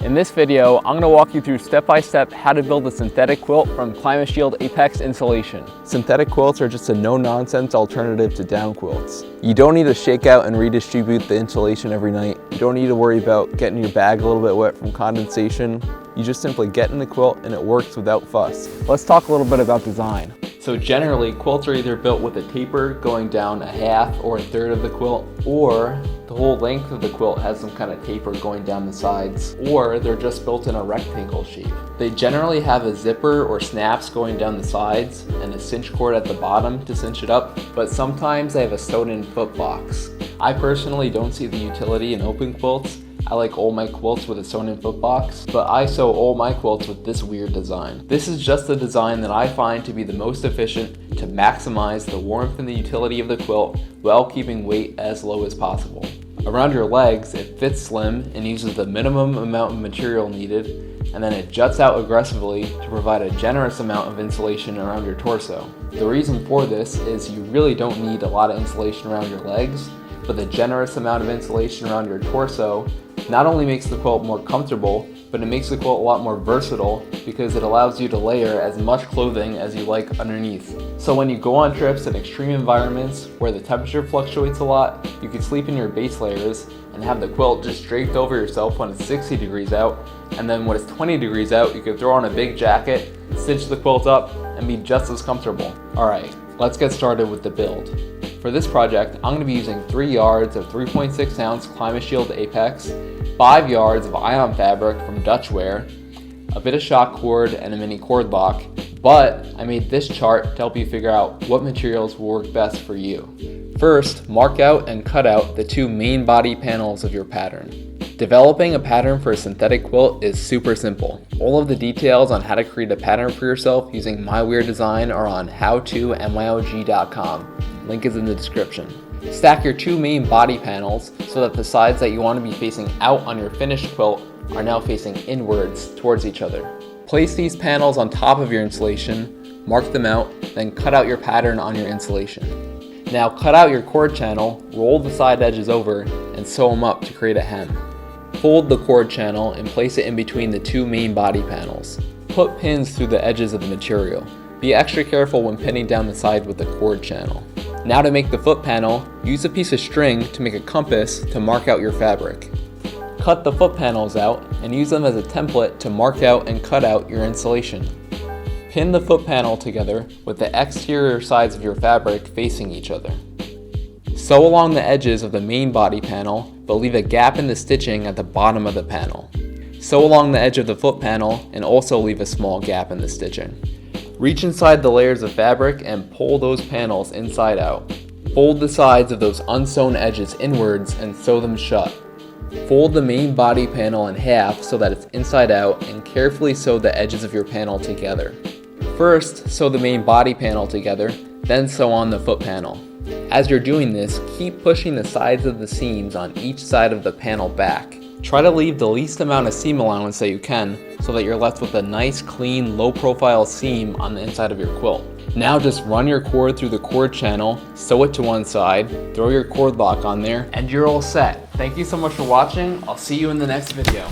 In this video, I'm going to walk you through step-by-step how to build a synthetic quilt from ClimateShield Apex insulation. Synthetic quilts are just a no-nonsense alternative to down quilts. You don't need to shake out and redistribute the insulation every night. You don't need to worry about getting your bag a little bit wet from condensation. You just simply get in the quilt and it works without fuss. Let's talk a little bit about design. So generally, quilts are either built with a taper going down a half or a third of the quilt, or the whole length of the quilt has some kind of taper going down the sides, or they're just built in a rectangle shape. They generally have a zipper or snaps going down the sides and a cinch cord at the bottom to cinch it up, but sometimes they have a sewed-in foot box. I personally don't see the utility in open quilts. I like all my quilts with a sewn-in foot box, but I sew all my quilts with this weird design. This is just the design that I find to be the most efficient to maximize the warmth and the utility of the quilt while keeping weight as low as possible. Around your legs, it fits slim and uses the minimum amount of material needed, and then it juts out aggressively to provide a generous amount of insulation around your torso. The reason for this is you really don't need a lot of insulation around your legs, but the generous amount of insulation around your torso not only makes the quilt more comfortable, but it makes the quilt a lot more versatile because it allows you to layer as much clothing as you like underneath. So when you go on trips in extreme environments where the temperature fluctuates a lot, you can sleep in your base layers and have the quilt just draped over yourself when it's 60 degrees out, and then when it's 20 degrees out, you can throw on a big jacket, stitch the quilt up, and be just as comfortable. Alright, let's get started with the build. For this project, I'm going to be using 3 yards of 3.6 ounce ClimateShield Apex, 5 yards of ion fabric from Dutchware, a bit of shock cord, and a mini cord lock, but I made this chart to help you figure out what materials will work best for you. First, mark out and cut out the 2 main body panels of your pattern. Developing a pattern for a synthetic quilt is super simple. All of the details on how to create a pattern for yourself using my weird design are on howtomyog.com. Link is in the description. Stack your 2 main body panels so that the sides that you want to be facing out on your finished quilt are now facing inwards towards each other. Place these panels on top of your insulation, mark them out, then cut out your pattern on your insulation. Now cut out your cord channel, roll the side edges over, and sew them up to create a hem. Fold the cord channel and place it in between the 2 main body panels. Put pins through the edges of the material. Be extra careful when pinning down the side with the cord channel. Now to make the foot panel, use a piece of string to make a compass to mark out your fabric. Cut the foot panels out and use them as a template to mark out and cut out your insulation. Pin the foot panel together with the exterior sides of your fabric facing each other. Sew along the edges of the main body panel, but leave a gap in the stitching at the bottom of the panel. Sew along the edge of the foot panel and also leave a small gap in the stitching. Reach inside the layers of fabric and pull those panels inside out. Fold the sides of those unsewn edges inwards and sew them shut. Fold the main body panel in half so that it's inside out and carefully sew the edges of your panel together. First, sew the main body panel together, then sew on the foot panel. As you're doing this, keep pushing the sides of the seams on each side of the panel back. Try to leave the least amount of seam allowance that you can so that you're left with a nice, clean, low-profile seam on the inside of your quilt. Now just run your cord through the cord channel, sew it to one side, throw your cord lock on there, and you're all set. Thank you so much for watching. I'll see you in the next video.